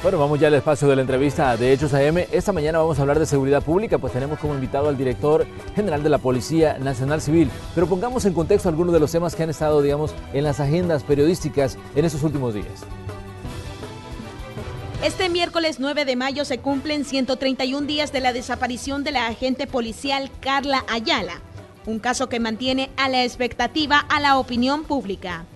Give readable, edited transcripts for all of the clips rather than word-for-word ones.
Bueno, vamos ya al espacio de la entrevista de Hechos AM. Esta mañana vamos a hablar de seguridad pública, pues tenemos como invitado al director general de la Policía Nacional Civil. Pero pongamos en contexto algunos de los temas que han estado, digamos, en las agendas periodísticas en estos últimos días. Este miércoles 9 de mayo se cumplen 131 días de la desaparición de la agente policial Carla Ayala, un caso que mantiene a la expectativa a la opinión pública.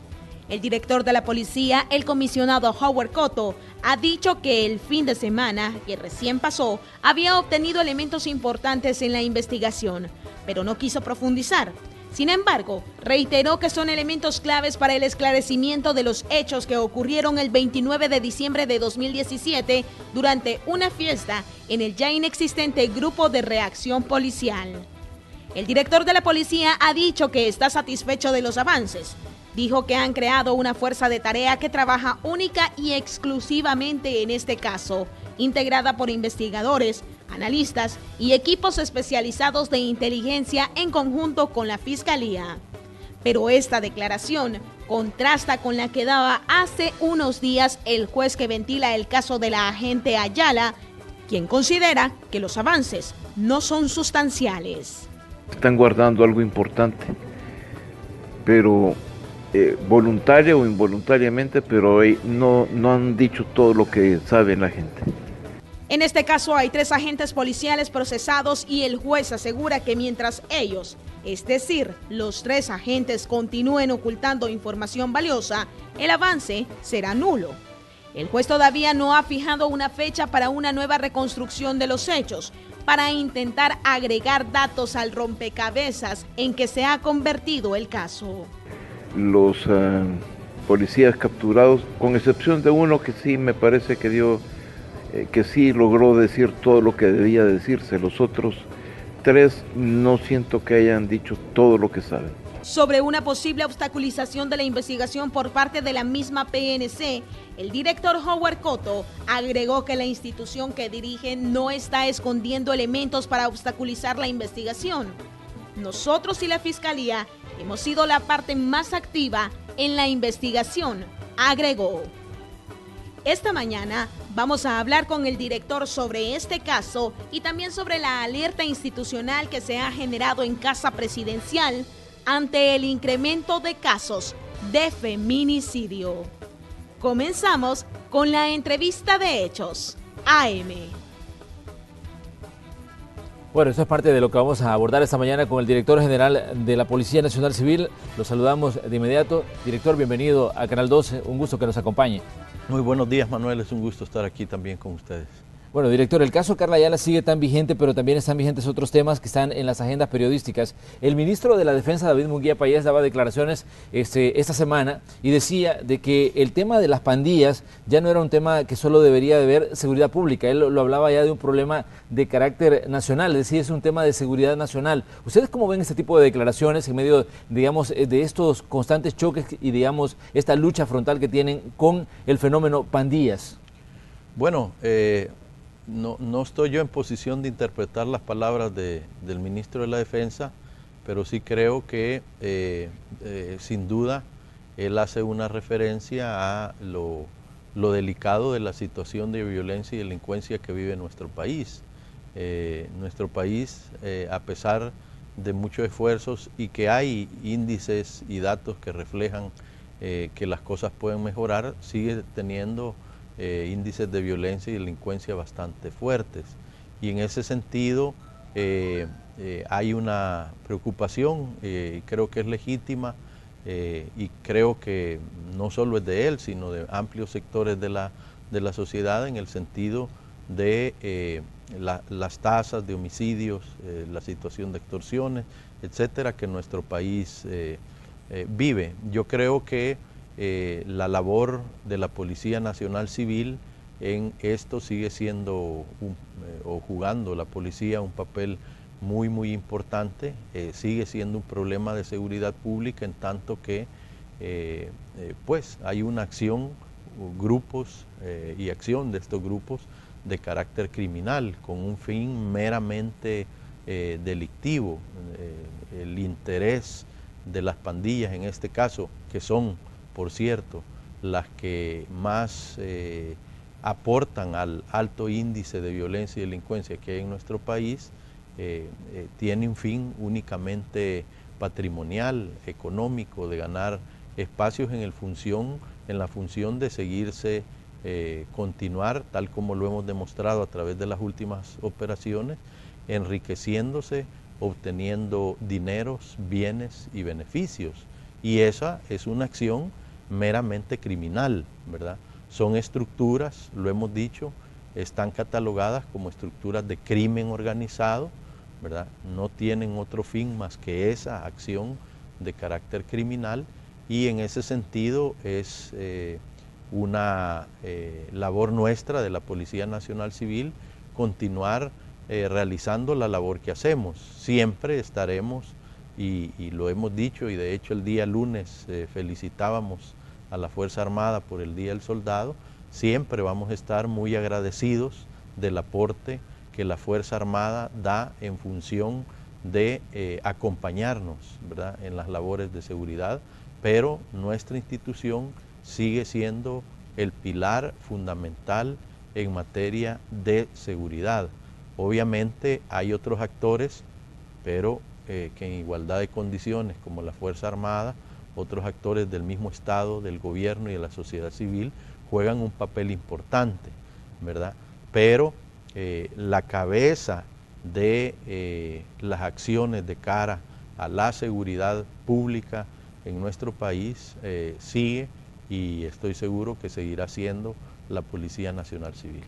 El director de la policía, el comisionado Howard Cotto, ha dicho que el fin de semana, que recién pasó, había obtenido elementos importantes en la investigación, pero no quiso profundizar. Sin embargo, reiteró que son elementos claves para el esclarecimiento de los hechos que ocurrieron el 29 de diciembre de 2017 durante una fiesta en el ya inexistente Grupo de Reacción Policial. El director de la policía ha dicho que está satisfecho de los avances. Dijo que han creado una fuerza de tarea que trabaja única y exclusivamente en este caso, integrada por investigadores, analistas y equipos especializados de inteligencia en conjunto con la Fiscalía. Pero esta declaración contrasta con la que daba hace unos días el juez que ventila el caso de la agente Ayala, quien considera que los avances no son sustanciales. Están guardando algo importante, pero voluntaria o involuntariamente, pero no han dicho todo lo que sabe la gente. En este caso hay 3 agentes policiales procesados y el juez asegura que mientras ellos, es decir, los 3 agentes continúen ocultando información valiosa, el avance será nulo. El juez todavía no ha fijado una fecha para una nueva reconstrucción de los hechos, para intentar agregar datos al rompecabezas en que se ha convertido el caso. Los policías capturados, con excepción de uno que sí me parece que sí logró decir todo lo que debía decirse, los otros 3 no siento que hayan dicho todo lo que saben. Sobre una posible obstaculización de la investigación por parte de la misma PNC, el director Howard Cotto agregó que la institución que dirige no está escondiendo elementos para obstaculizar la investigación. Nosotros y la Fiscalía hemos sido la parte más activa en la investigación, agregó. Esta mañana vamos a hablar con el director sobre este caso y también sobre la alerta institucional que se ha generado en Casa Presidencial ante el incremento de casos de feminicidio. Comenzamos con la entrevista de Hechos AM. Bueno, eso es parte de lo que vamos a abordar esta mañana con el director general de la Policía Nacional Civil. Lo saludamos de inmediato. Director, bienvenido a Canal 12. Un gusto que nos acompañe. Muy buenos días, Manuel. Es un gusto estar aquí también con ustedes. Bueno, director, el caso Carla Ayala sigue tan vigente, pero también están vigentes otros temas que están en las agendas periodísticas. El ministro de la Defensa, David Munguía Payés, daba declaraciones esta semana y decía de que el tema de las pandillas ya no era un tema que solo debería de haber seguridad pública. Él lo hablaba ya de un problema de carácter nacional, es decir, es un tema de seguridad nacional. ¿Ustedes cómo ven este tipo de declaraciones en medio, digamos, de estos constantes choques y, digamos, esta lucha frontal que tienen con el fenómeno pandillas? Bueno, no estoy yo en posición de interpretar las palabras del ministro de la Defensa, pero sí creo que sin duda él hace una referencia a lo delicado de la situación de violencia y delincuencia que vive nuestro país. Nuestro país, a pesar de muchos esfuerzos y que hay índices y datos que reflejan que las cosas pueden mejorar, sigue teniendo índices de violencia y delincuencia bastante fuertes. Y en ese sentido hay una preocupación, creo que es legítima, y creo que no solo es de él, sino de amplios sectores de la sociedad en el sentido de las tasas de homicidios, la situación de extorsiones, etcétera, que nuestro país vive. Yo creo que la labor de la Policía Nacional Civil en esto sigue siendo o jugando la policía un papel muy importante, sigue siendo un problema de seguridad pública en tanto que pues hay una acción, grupos y acción de estos grupos de carácter criminal con un fin meramente delictivo. El interés de las pandillas en este caso, que son, por cierto, las que más aportan al alto índice de violencia y delincuencia que hay en nuestro país, tiene un fin únicamente patrimonial, económico, de ganar espacios en la función de seguirse, continuar, tal como lo hemos demostrado a través de las últimas operaciones, enriqueciéndose, obteniendo dineros, bienes y beneficios. Y esa es una acción meramente criminal, ¿verdad? Son estructuras, lo hemos dicho, están catalogadas como estructuras de crimen organizado, ¿verdad? No tienen otro fin más que esa acción de carácter criminal, y en ese sentido es una labor nuestra de la Policía Nacional Civil continuar realizando la labor que hacemos. Siempre estaremos, y lo hemos dicho, y de hecho el día lunes felicitábamos a la Fuerza Armada por el Día del Soldado, siempre vamos a estar muy agradecidos del aporte que la Fuerza Armada da en función de acompañarnos, ¿verdad?, en las labores de seguridad, pero nuestra institución sigue siendo el pilar fundamental en materia de seguridad. Obviamente hay otros actores, pero que en igualdad de condiciones, como la Fuerza Armada, otros actores del mismo Estado, del gobierno y de la sociedad civil, juegan un papel importante, ¿verdad? Pero la cabeza de las acciones de cara a la seguridad pública en nuestro país sigue, y estoy seguro que seguirá siendo la Policía Nacional Civil.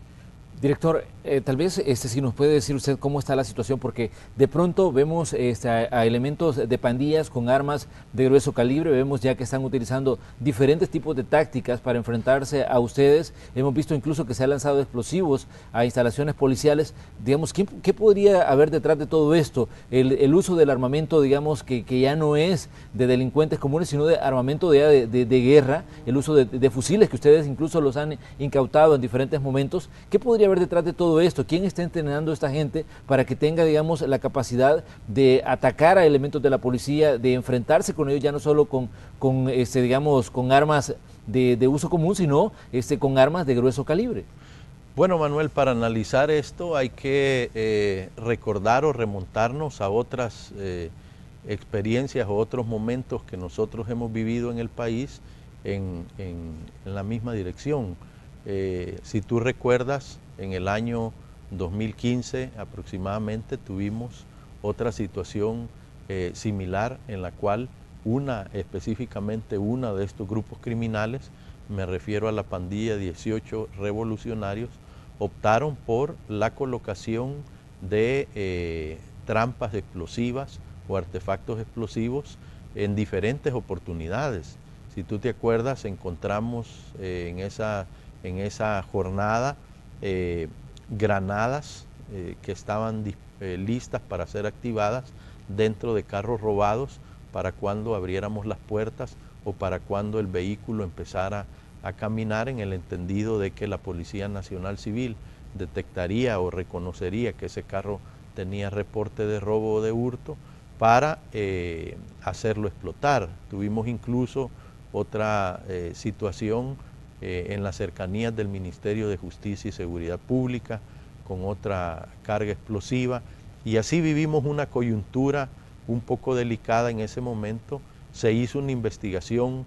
Director, tal vez si nos puede decir usted cómo está la situación, porque de pronto vemos a elementos de pandillas con armas de grueso calibre, vemos ya que están utilizando diferentes tipos de tácticas para enfrentarse a ustedes. Hemos visto incluso que se han lanzado explosivos a instalaciones policiales. Digamos, ¿qué podría haber detrás de todo esto? El uso del armamento, digamos, que ya no es de delincuentes comunes, sino de armamento de guerra, el uso de fusiles que ustedes incluso los han incautado en diferentes momentos. ¿Qué podría haber detrás de todo esto? ¿Quién está entrenando a esta gente para que tenga, digamos, la capacidad de atacar a elementos de la policía, de enfrentarse con ellos ya no solo digamos, con armas de uso común, sino con armas de grueso calibre? Bueno, Manuel, para analizar esto hay que recordar o remontarnos a otras experiencias o otros momentos que nosotros hemos vivido en el país en la misma dirección. Si tú recuerdas, en el año 2015 aproximadamente tuvimos otra situación similar, en la cual específicamente una de estos grupos criminales, me refiero a la pandilla 18 revolucionarios, optaron por la colocación de trampas explosivas o artefactos explosivos en diferentes oportunidades. Si tú te acuerdas, encontramos en esa jornada granadas que estaban listas para ser activadas dentro de carros robados para cuando abriéramos las puertas o para cuando el vehículo empezara a caminar, en el entendido de que la Policía Nacional Civil detectaría o reconocería que ese carro tenía reporte de robo o de hurto para hacerlo explotar. Tuvimos incluso otra situación en las cercanías del Ministerio de Justicia y Seguridad Pública, con otra carga explosiva, y así vivimos una coyuntura un poco delicada en ese momento. Se hizo una investigación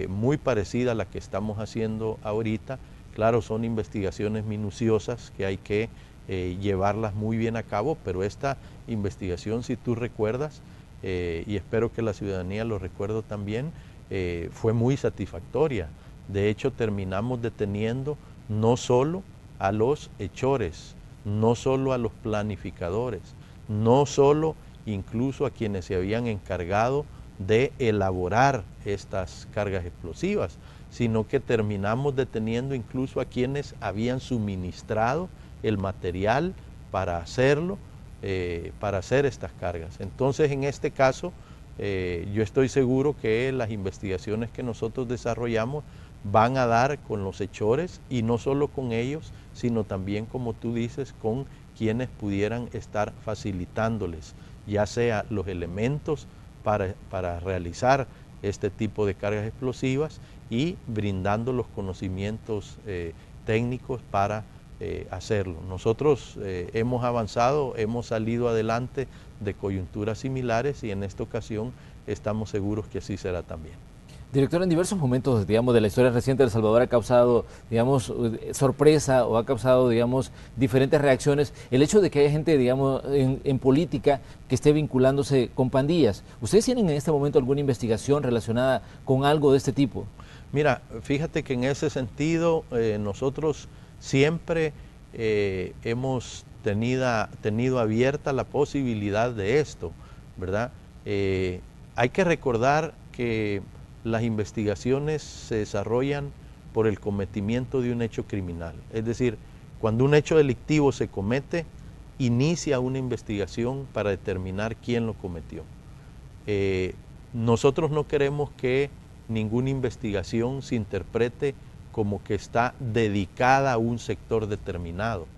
muy parecida a la que estamos haciendo ahorita. Claro, son investigaciones minuciosas que hay que llevarlas muy bien a cabo, pero esta investigación, si tú recuerdas, y espero que la ciudadanía lo recuerde también, fue muy satisfactoria. De hecho, terminamos deteniendo no solo a los hechores, no solo a los planificadores, no solo incluso a quienes se habían encargado de elaborar estas cargas explosivas, sino que terminamos deteniendo incluso a quienes habían suministrado el material para hacerlo, para hacer estas cargas. Entonces, en este caso, yo estoy seguro que las investigaciones que nosotros desarrollamos van a dar con los hechores, y no solo con ellos, sino también, como tú dices, con quienes pudieran estar facilitándoles, ya sea los elementos para realizar este tipo de cargas explosivas, y brindando los conocimientos técnicos para hacerlo. Nosotros hemos avanzado, hemos salido adelante de coyunturas similares y en esta ocasión estamos seguros que así será también. Director, en diversos momentos, digamos, de la historia reciente de El Salvador ha causado, digamos, sorpresa o ha causado, digamos, diferentes reacciones el hecho de que haya gente, digamos, en política que esté vinculándose con pandillas. ¿Ustedes tienen en este momento alguna investigación relacionada con algo de este tipo? Mira, fíjate que en ese sentido nosotros siempre hemos tenido abierta la posibilidad de esto, ¿verdad? Hay que recordar que las investigaciones se desarrollan por el cometimiento de un hecho criminal. Es decir, cuando un hecho delictivo se comete, inicia una investigación para determinar quién lo cometió. Nosotros no queremos que ninguna investigación se interprete como que está dedicada a un sector determinado,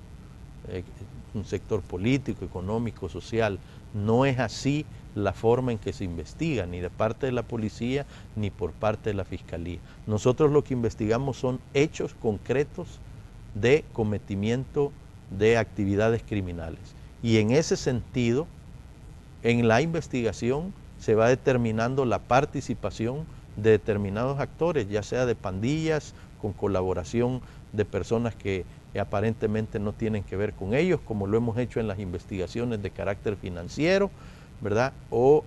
un sector político, económico, social. No es así la forma en que se investiga, ni de parte de la policía, ni por parte de la fiscalía. Nosotros lo que investigamos son hechos concretos de cometimiento de actividades criminales. Y en ese sentido, en la investigación se va determinando la participación de determinados actores, ya sea de pandillas, con colaboración de personas que aparentemente no tienen que ver con ellos, como lo hemos hecho en las investigaciones de carácter financiero, ¿verdad? O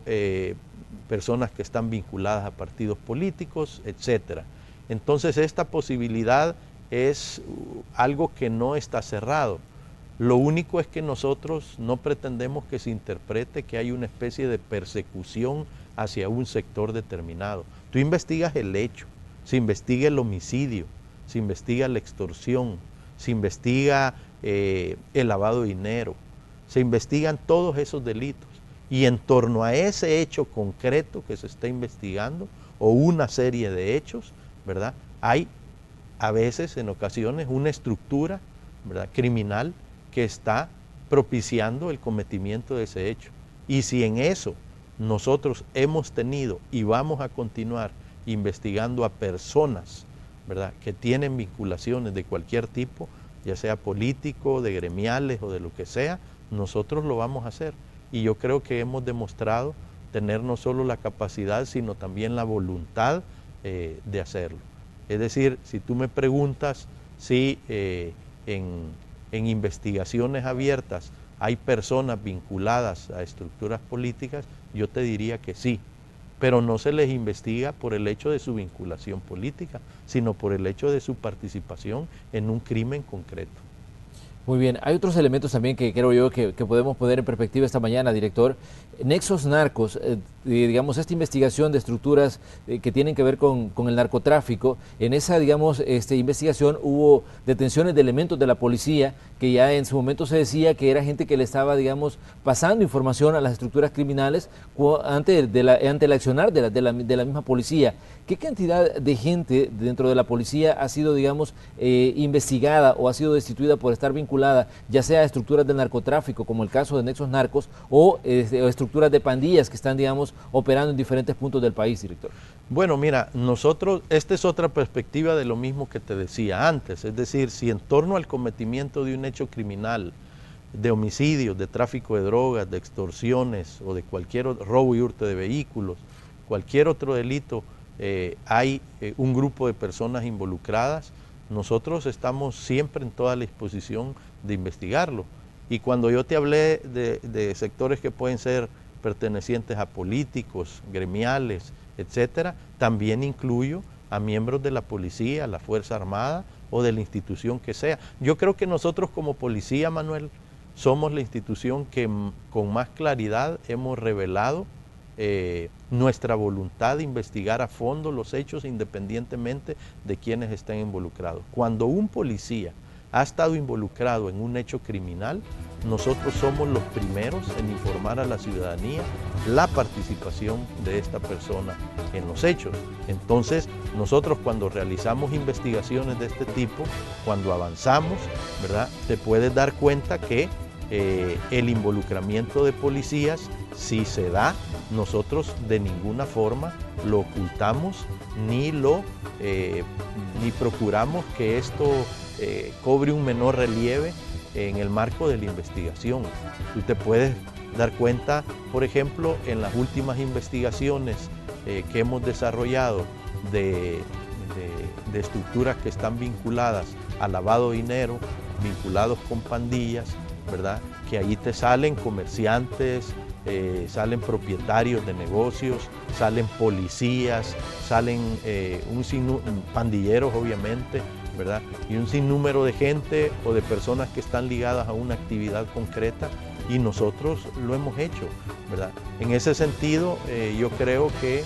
personas que están vinculadas a partidos políticos, etc. Entonces esta posibilidad es algo que no está cerrado. Lo único es que nosotros no pretendemos que se interprete que hay una especie de persecución hacia un sector determinado. Tú investigas el hecho, se investiga el homicidio, se investiga la extorsión, se investiga el lavado de dinero, se investigan todos esos delitos. Y en torno a ese hecho concreto que se está investigando, o una serie de hechos, ¿verdad? Hay a veces, en ocasiones, una estructura, ¿verdad?, criminal que está propiciando el cometimiento de ese hecho. Y si en eso nosotros hemos tenido y vamos a continuar investigando a personas, ¿verdad?, que tienen vinculaciones de cualquier tipo, ya sea político, de gremiales o de lo que sea, nosotros lo vamos a hacer. Y yo creo que hemos demostrado tener no solo la capacidad, sino también la voluntad de hacerlo. Es decir, si tú me preguntas si en investigaciones abiertas hay personas vinculadas a estructuras políticas, yo te diría que sí, pero no se les investiga por el hecho de su vinculación política, sino por el hecho de su participación en un crimen concreto. Muy bien, hay otros elementos también que creo yo que podemos poner en perspectiva esta mañana, director. Nexos Narcos, digamos, esta investigación de estructuras que tienen que ver con el narcotráfico, en esa, digamos, investigación hubo detenciones de elementos de la policía que ya en su momento se decía que era gente que le estaba, digamos, pasando información a las estructuras criminales ante el accionar de la misma policía. ¿Qué cantidad de gente dentro de la policía ha sido, digamos, investigada o ha sido destituida por estar vinculada, ya sea a estructuras del narcotráfico, como el caso de Nexos Narcos, o estructuras de pandillas que están, digamos, operando en diferentes puntos del país, director? Bueno, mira, nosotros, esta es otra perspectiva de lo mismo que te decía antes, es decir, si en torno al cometimiento de un hecho criminal, de homicidios, de tráfico de drogas, de extorsiones o de cualquier robo y hurto de vehículos, cualquier otro delito, hay un grupo de personas involucradas, nosotros estamos siempre en toda la disposición de investigarlo. Y cuando yo te hablé de sectores que pueden ser pertenecientes a políticos, gremiales, etcétera, también incluyo a miembros de la policía, la Fuerza Armada o de la institución que sea. Yo creo que nosotros como policía, Manuel, somos la institución que con más claridad hemos revelado nuestra voluntad de investigar a fondo los hechos independientemente de quienes estén involucrados. Cuando un policía ha estado involucrado en un hecho criminal, nosotros somos los primeros en informar a la ciudadanía la participación de esta persona en los hechos. Entonces, nosotros cuando realizamos investigaciones de este tipo, cuando avanzamos, ¿verdad?, te puedes dar cuenta que el involucramiento de policías sí se da. Nosotros de ninguna forma lo ocultamos ni procuramos que esto cobre un menor relieve en el marco de la investigación. Tú te puedes dar cuenta, por ejemplo, en las últimas investigaciones que hemos desarrollado de estructuras que están vinculadas al lavado de dinero, vinculados con pandillas, ¿verdad? Que ahí te salen comerciantes, salen propietarios de negocios, salen policías, salen pandilleros obviamente, ¿verdad? Y un sinnúmero de gente o de personas que están ligadas a una actividad concreta, y nosotros lo hemos hecho, ¿verdad? En ese sentido, yo creo que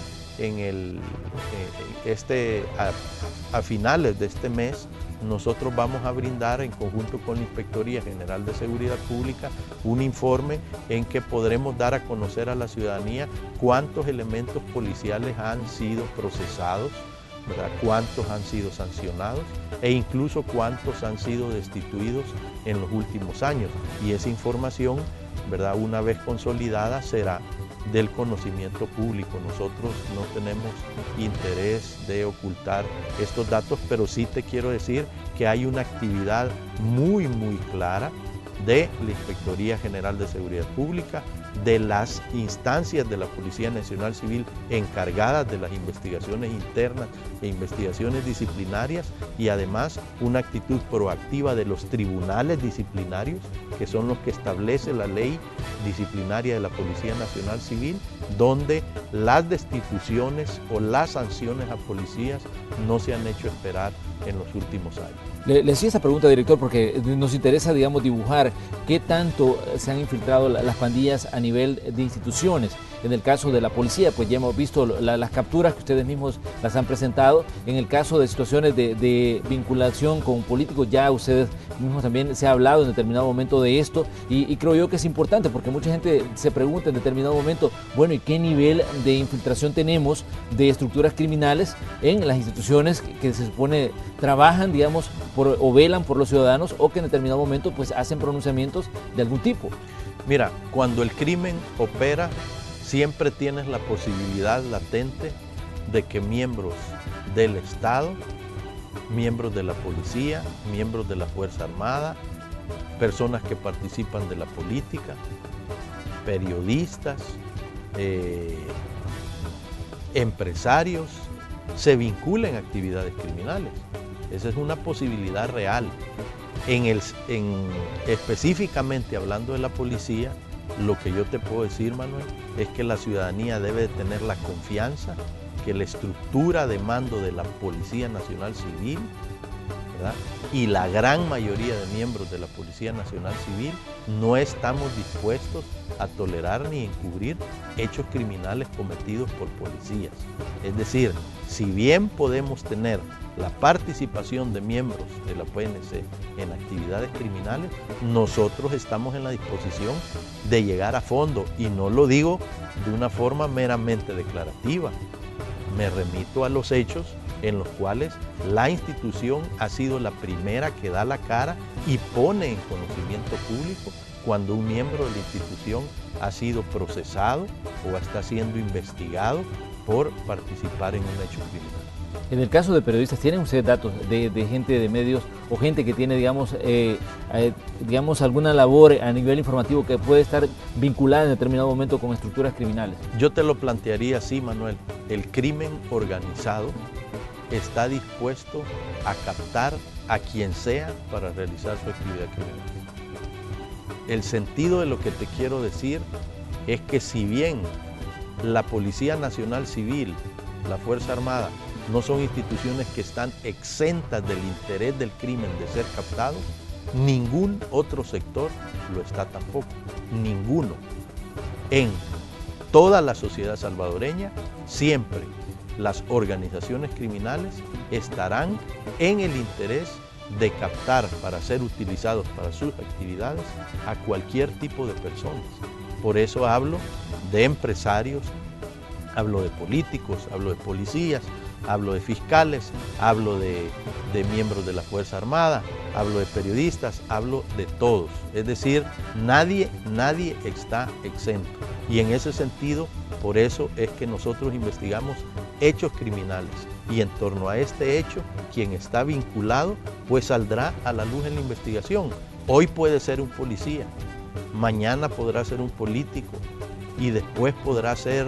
a finales de este mes nosotros vamos a brindar en conjunto con la Inspectoría General de Seguridad Pública un informe en que podremos dar a conocer a la ciudadanía cuántos elementos policiales han sido procesados, ¿verdad? Cuántos han sido sancionados e incluso cuántos han sido destituidos en los últimos años. Y esa información, ¿verdad?, una vez consolidada, será del conocimiento público. Nosotros no tenemos interés de ocultar estos datos, pero sí te quiero decir que hay una actividad muy clara de la Inspectoría General de Seguridad Pública, de las instancias de la Policía Nacional Civil encargadas de las investigaciones internas e investigaciones disciplinarias, y además una actitud proactiva de los tribunales disciplinarios, que son los que establece la ley disciplinaria de la Policía Nacional Civil, donde las destituciones o las sanciones a policías no se han hecho esperar en los últimos años. Le hacía esta pregunta, director, porque nos interesa, digamos, dibujar qué tanto se han infiltrado las pandillas a nivel de instituciones. En el caso de la policía, pues ya hemos visto las capturas que ustedes mismos las han presentado. En el caso de situaciones de vinculación con políticos, ya ustedes mismos también se ha hablado en determinado momento de esto, y creo yo que es importante porque mucha gente se pregunta en determinado momento, bueno, ¿y qué nivel de infiltración tenemos de estructuras criminales en las instituciones que se supone trabajan, digamos, o velan por los ciudadanos, o que en determinado momento pues hacen pronunciamientos de algún tipo? Mira, cuando el crimen opera, siempre tienes la posibilidad latente de que miembros del Estado, miembros de la policía, miembros de la Fuerza Armada, personas que participan de la política, periodistas, empresarios, se vinculen a actividades criminales. Esa es una posibilidad real. Específicamente hablando de la policía, lo que yo te puedo decir, Manuel, es que la ciudadanía debe tener la confianza que la estructura de mando de la Policía Nacional Civil, ¿verdad?, y la gran mayoría de miembros de la Policía Nacional Civil no estamos dispuestos a tolerar ni encubrir hechos criminales cometidos por policías. Es decir, si bien podemos tener la participación de miembros de la PNC en actividades criminales, nosotros estamos en la disposición de llegar a fondo, y no lo digo de una forma meramente declarativa. Me remito a los hechos en los cuales la institución ha sido la primera que da la cara y pone en conocimiento público cuando un miembro de la institución ha sido procesado o está siendo investigado por participar en un hecho criminal. En el caso de periodistas, ¿tienen ustedes datos de gente de medios o gente que tiene, digamos, alguna labor a nivel informativo que puede estar vinculada en determinado momento con estructuras criminales? Yo te lo plantearía así, Manuel. El crimen organizado está dispuesto a captar a quien sea para realizar su actividad criminal. El sentido de lo que te quiero decir es que si bien la Policía Nacional Civil, la Fuerza Armada, no son instituciones que están exentas del interés del crimen de ser captado, ningún otro sector lo está tampoco, ninguno. En toda la sociedad salvadoreña, siempre las organizaciones criminales estarán en el interés de captar para ser utilizados para sus actividades a cualquier tipo de personas. Por eso hablo de empresarios, hablo de políticos, hablo de policías, hablo de fiscales, hablo de miembros de la Fuerza Armada, hablo de periodistas, hablo de todos. Es decir, nadie está exento. Y en ese sentido, por eso es que nosotros investigamos hechos criminales. Y en torno a este hecho, quien está vinculado, pues saldrá a la luz en la investigación. Hoy puede ser un policía, mañana podrá ser un político y después podrá ser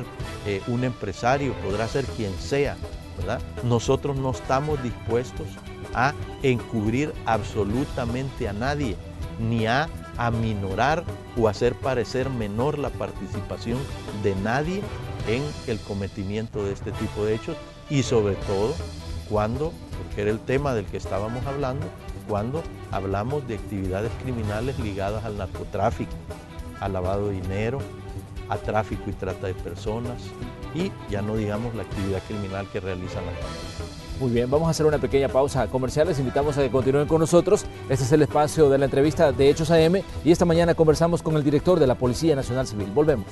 un empresario, podrá ser quien sea, ¿verdad? Nosotros no estamos dispuestos a encubrir absolutamente a nadie, ni a aminorar o hacer parecer menor la participación de nadie en el cometimiento de este tipo de hechos, y sobre todo cuando, porque era el tema del que estábamos hablando, cuando hablamos de actividades criminales ligadas al narcotráfico, al lavado de dinero, a tráfico y trata de personas, y ya no digamos la actividad criminal que realizan las pandillas. Muy bien, vamos a hacer una pequeña pausa comercial. Les invitamos a que continúen con nosotros. Este es el espacio de la entrevista de Hechos AM y esta mañana conversamos con el director de la Policía Nacional Civil. Volvemos.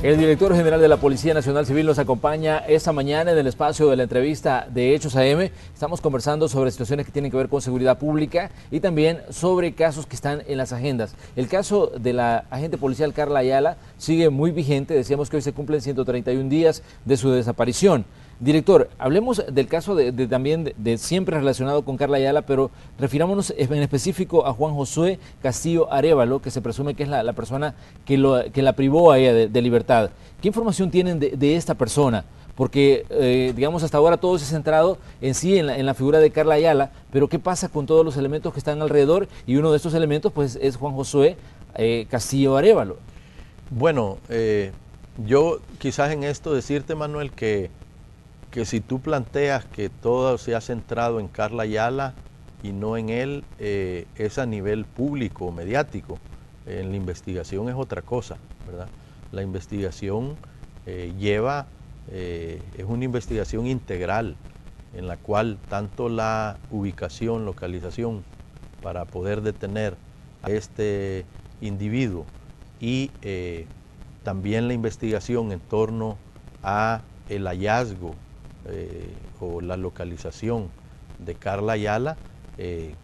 El director general de la Policía Nacional Civil nos acompaña esta mañana en el espacio de la entrevista de Hechos AM. Estamos conversando sobre situaciones que tienen que ver con seguridad pública y también sobre casos que están en las agendas. El caso de la agente policial Karla Ayala sigue muy vigente. Decíamos que hoy se cumplen 131 días de su desaparición. Director, hablemos del caso también de siempre relacionado con Karla Ayala, pero refirámonos en específico a Juan Josué Castillo Arévalo, que se presume que es la persona que la privó a ella de libertad. ¿Qué información tienen de esta persona? Porque, digamos, hasta ahora todo se ha centrado en sí, en la figura de Karla Ayala, pero ¿qué pasa con todos los elementos que están alrededor? Y uno de estos elementos, pues, es Juan Josué Castillo Arévalo. Bueno, yo quizás en esto decirte, Manuel, que si tú planteas que todo se ha centrado en Karla Ayala y no en él, es a nivel público o mediático. En la investigación es otra cosa, ¿verdad? La investigación es una investigación integral en la cual tanto la ubicación, localización para poder detener a este individuo y también la investigación en torno a el hallazgo o la localización de Karla Ayala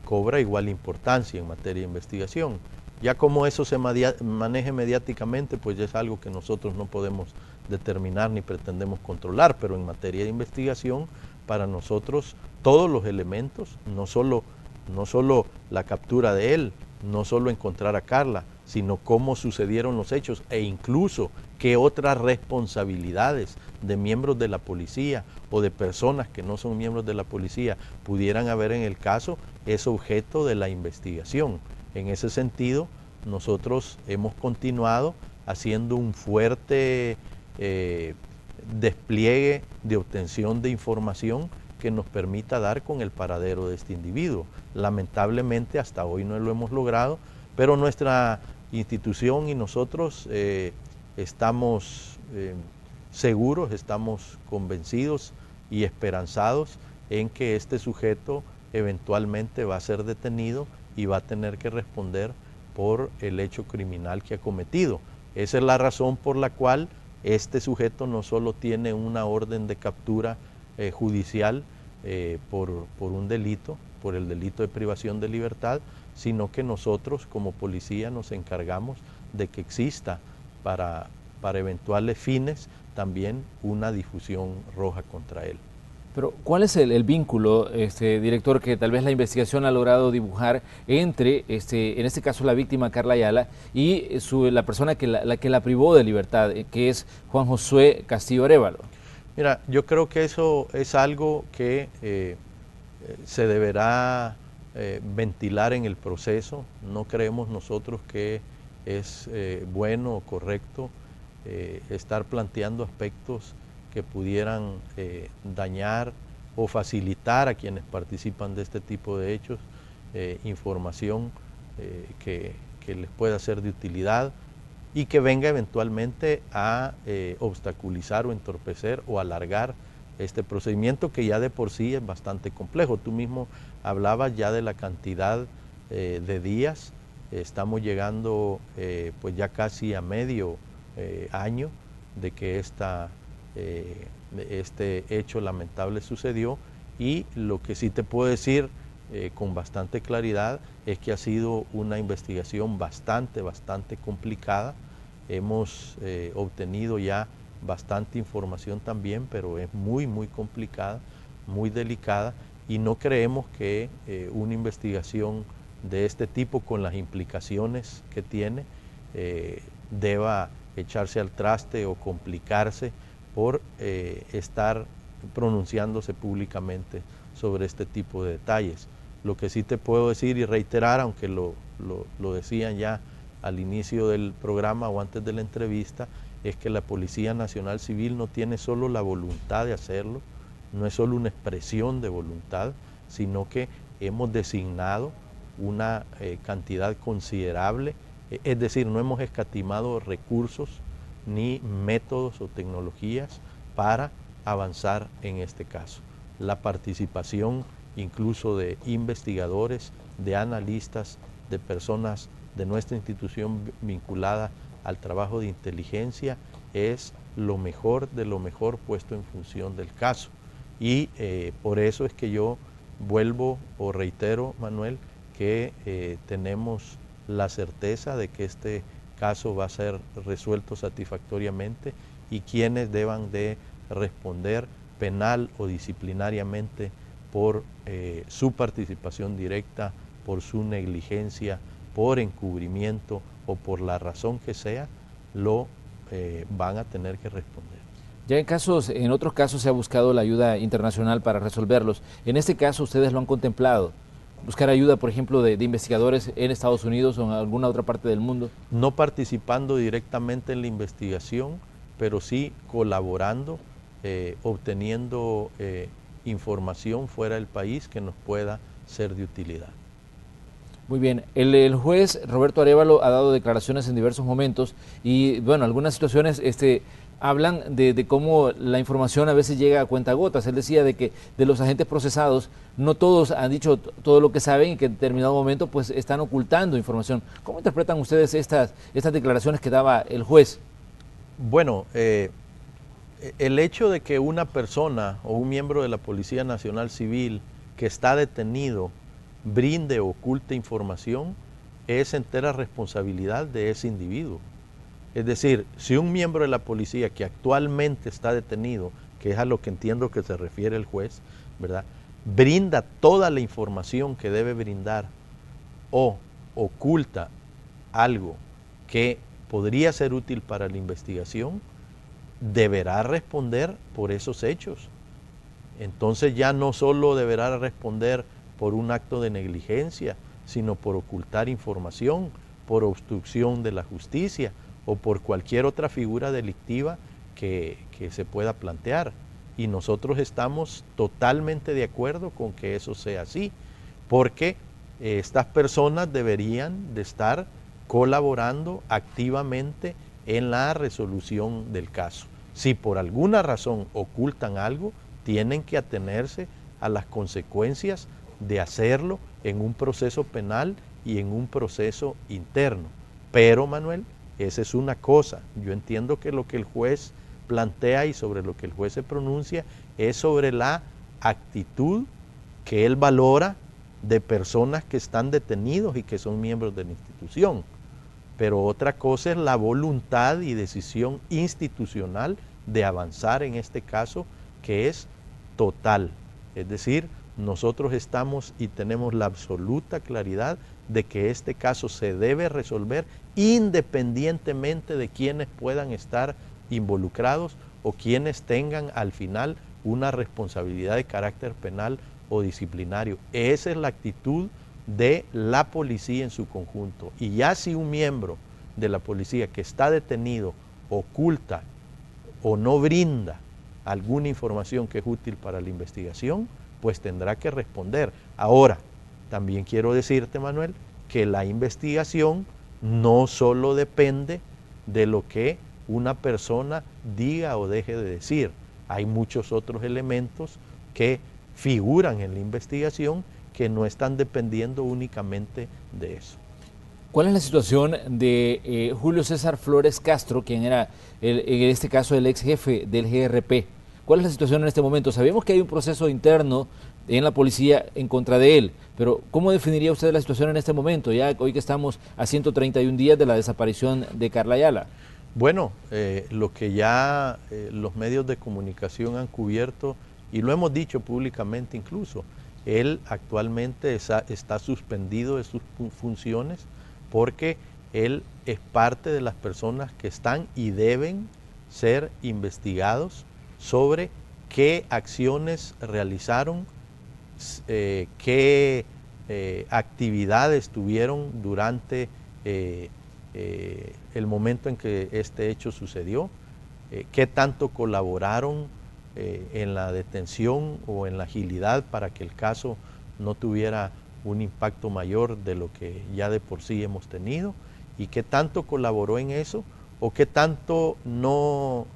cobra igual importancia en materia de investigación. Ya como eso se maneje mediáticamente, pues ya es algo que nosotros no podemos determinar ni pretendemos controlar, pero en materia de investigación, para nosotros todos los elementos, no solo la captura de él, no solo encontrar a Karla, sino cómo sucedieron los hechos e incluso qué otras responsabilidades de miembros de la policía o de personas que no son miembros de la policía pudieran haber en el caso, es objeto de la investigación. En ese sentido, nosotros hemos continuado haciendo un fuerte despliegue de obtención de información que nos permita dar con el paradero de este individuo. Lamentablemente hasta hoy no lo hemos logrado, pero nuestra institución y nosotros estamos seguros, estamos convencidos y esperanzados en que este sujeto eventualmente va a ser detenido y va a tener que responder por el hecho criminal que ha cometido. Esa es la razón por la cual este sujeto no solo tiene una orden de captura judicial por un delito, por el delito de privación de libertad, sino que nosotros como policía nos encargamos de que exista para eventuales fines también una difusión roja contra él. Pero, ¿cuál es el vínculo, director, que tal vez la investigación ha logrado dibujar entre, en este caso, la víctima Karla Ayala y la persona que la privó de libertad, que es Juan Josué Castillo Arévalo? Mira, yo creo que eso es algo que se deberá ventilar en el proceso. No creemos nosotros que es bueno o correcto estar planteando aspectos que pudieran dañar o facilitar a quienes participan de este tipo de hechos información que les pueda ser de utilidad y que venga eventualmente a obstaculizar o entorpecer o alargar este procedimiento que ya de por sí es bastante complejo. Tú mismo hablabas ya de la cantidad de días, estamos llegando pues ya casi a medio año de que este hecho lamentable sucedió, y lo que sí te puedo decir con bastante claridad es que ha sido una investigación bastante complicada. Hemos obtenido ya bastante información también, pero es muy complicada, muy delicada, y no creemos que una investigación de este tipo, con las implicaciones que tiene, deba echarse al traste o complicarse por estar pronunciándose públicamente sobre este tipo de detalles. Lo que sí te puedo decir y reiterar, aunque lo decían ya al inicio del programa o antes de la entrevista, es que la Policía Nacional Civil no tiene solo la voluntad de hacerlo, no es solo una expresión de voluntad, sino que hemos designado una cantidad considerable, es decir, no hemos escatimado recursos ni métodos o tecnologías para avanzar en este caso. La participación incluso de investigadores, de analistas, de personas de nuestra institución vinculada al trabajo de inteligencia es lo mejor de lo mejor puesto en función del caso. Y por eso es que yo vuelvo o reitero, Manuel, que tenemos la certeza de que este caso va a ser resuelto satisfactoriamente y quienes deban de responder penal o disciplinariamente por su participación directa, por su negligencia, por encubrimiento o por la razón que sea, lo van a tener que responder. Ya en otros casos se ha buscado la ayuda internacional para resolverlos. En este caso, ¿ustedes lo han contemplado? ¿Buscar ayuda, por ejemplo, de investigadores en Estados Unidos o en alguna otra parte del mundo? No participando directamente en la investigación, pero sí colaborando, obteniendo información fuera del país que nos pueda ser de utilidad. Muy bien, el juez Roberto Arévalo ha dado declaraciones en diversos momentos y bueno, algunas situaciones hablan de cómo la información a veces llega a cuentagotas. Él decía de que de los agentes procesados no todos han dicho todo lo que saben y que en determinado momento pues están ocultando información. ¿Cómo interpretan ustedes estas declaraciones que daba el juez? Bueno, el hecho de que una persona o un miembro de la Policía Nacional Civil que está detenido brinde o oculte información es entera responsabilidad de ese individuo. Es decir, si un miembro de la policía que actualmente está detenido, que es a lo que entiendo que se refiere el juez, ¿verdad?, brinda toda la información que debe brindar o oculta algo que podría ser útil para la investigación, deberá responder por esos hechos. Entonces ya no solo deberá responder por un acto de negligencia, sino por ocultar información, por obstrucción de la justicia o por cualquier otra figura delictiva que se pueda plantear. Y nosotros estamos totalmente de acuerdo con que eso sea así, porque estas personas deberían de estar colaborando activamente en la resolución del caso. Si por alguna razón ocultan algo, tienen que atenerse a las consecuencias de hacerlo en un proceso penal y en un proceso interno. Pero, Manuel, esa es una cosa. Yo entiendo que lo que el juez plantea y sobre lo que el juez se pronuncia es sobre la actitud que él valora de personas que están detenidos y que son miembros de la institución. Pero otra cosa es la voluntad y decisión institucional de avanzar en este caso, que es total. Es decir, nosotros estamos y tenemos la absoluta claridad de que este caso se debe resolver independientemente de quienes puedan estar involucrados o quienes tengan al final una responsabilidad de carácter penal o disciplinario. Esa es la actitud de la policía en su conjunto. Y ya si un miembro de la policía que está detenido oculta o no brinda alguna información que es útil para la investigación, pues tendrá que responder. Ahora, también quiero decirte, Manuel, que la investigación no solo depende de lo que una persona diga o deje de decir. Hay muchos otros elementos que figuran en la investigación que no están dependiendo únicamente de eso. ¿Cuál es la situación de Julio César Flores Castro, quien era en este caso el ex jefe del GRP? ¿Cuál es la situación en este momento? Sabemos que hay un proceso interno en la policía en contra de él. Pero ¿cómo definiría usted la situación en este momento, ya hoy que estamos a 131 días de la desaparición de Karla Ayala? Bueno, lo que ya los medios de comunicación han cubierto, y lo hemos dicho públicamente incluso, él actualmente está suspendido de sus funciones porque él es parte de las personas que están y deben ser investigados sobre qué acciones realizaron, qué actividades tuvieron durante el momento en que este hecho sucedió, qué tanto colaboraron en la detención o en la agilidad para que el caso no tuviera un impacto mayor de lo que ya de por sí hemos tenido, y qué tanto colaboró en eso o qué tanto no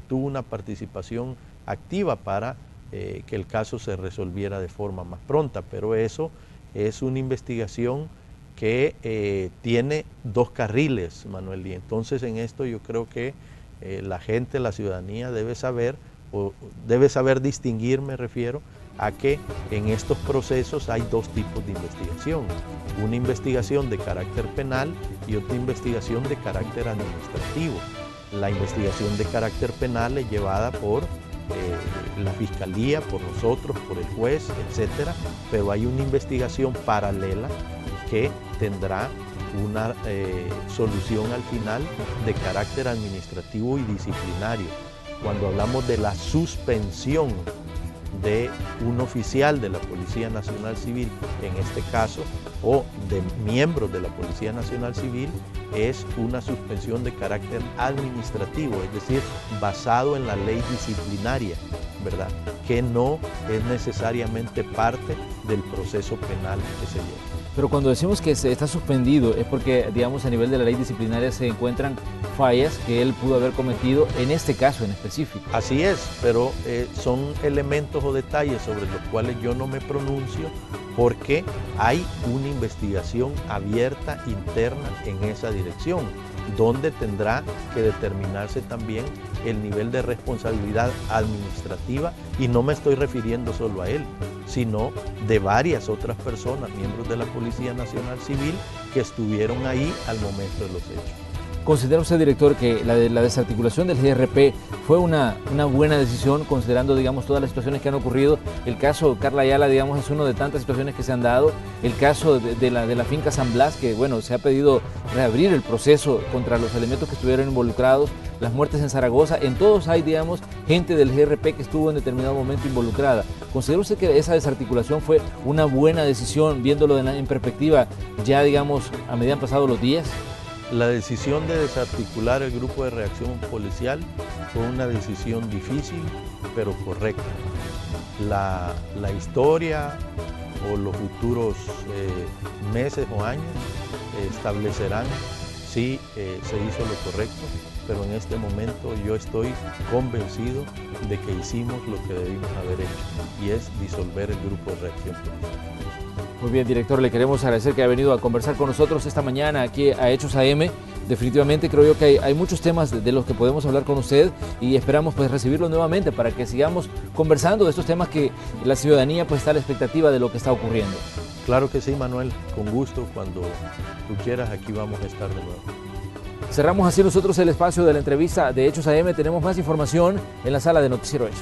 tuvo una participación activa para que el caso se resolviera de forma más pronta. Pero eso es una investigación que tiene dos carriles, Manuel, y entonces en esto yo creo que la gente, la ciudadanía debe saber distinguir, me refiero a que en estos procesos hay dos tipos de investigación, una investigación de carácter penal y otra investigación de carácter administrativo. La investigación de carácter penal es llevada por la Fiscalía, por nosotros, por el juez, etcétera, pero hay una investigación paralela que tendrá una solución al final de carácter administrativo y disciplinario. Cuando hablamos de la suspensión de un oficial de la Policía Nacional Civil, en este caso, o de miembros de la Policía Nacional Civil, es una suspensión de carácter administrativo, es decir, basado en la ley disciplinaria, ¿verdad?, que no es necesariamente parte del proceso penal que se lleva. Pero cuando decimos que está suspendido es porque, digamos, a nivel de la ley disciplinaria se encuentran fallas que él pudo haber cometido en este caso en específico. Así es, pero son elementos o detalles sobre los cuales yo no me pronuncio porque hay una investigación abierta interna en esa dirección, donde tendrá que determinarse también el nivel de responsabilidad administrativa, y no me estoy refiriendo solo a él, sino de varias otras personas, miembros de la Policía Nacional Civil, que estuvieron ahí al momento de los hechos. ¿Considera usted, director, que la desarticulación del GRP fue una buena decisión, considerando, digamos, todas las situaciones que han ocurrido? El caso Karla Ayala, digamos, es uno de tantas situaciones que se han dado. El caso de la finca San Blas, que, bueno, se ha pedido reabrir el proceso contra los elementos que estuvieron involucrados. Las muertes en Zaragoza, en todos hay, digamos, gente del GRP que estuvo en determinado momento involucrada. ¿Considera usted que esa desarticulación fue una buena decisión, viéndolo en perspectiva, ya, digamos, a medida han pasado los días? La decisión de desarticular el grupo de reacción policial fue una decisión difícil, pero correcta. La historia o los futuros meses o años establecerán si se hizo lo correcto, pero en este momento yo estoy convencido de que hicimos lo que debimos haber hecho, y es disolver el grupo de reacción policial. Muy bien, director, le queremos agradecer que ha venido a conversar con nosotros esta mañana aquí a Hechos AM. Definitivamente creo yo que hay muchos temas de los que podemos hablar con usted, y esperamos pues recibirlo nuevamente para que sigamos conversando de estos temas que la ciudadanía pues está a la expectativa de lo que está ocurriendo. Claro que sí, Manuel, con gusto, cuando tú quieras aquí vamos a estar de nuevo. Cerramos así nosotros el espacio de la entrevista de Hechos AM. Tenemos más información en la sala de Noticiero Hechos.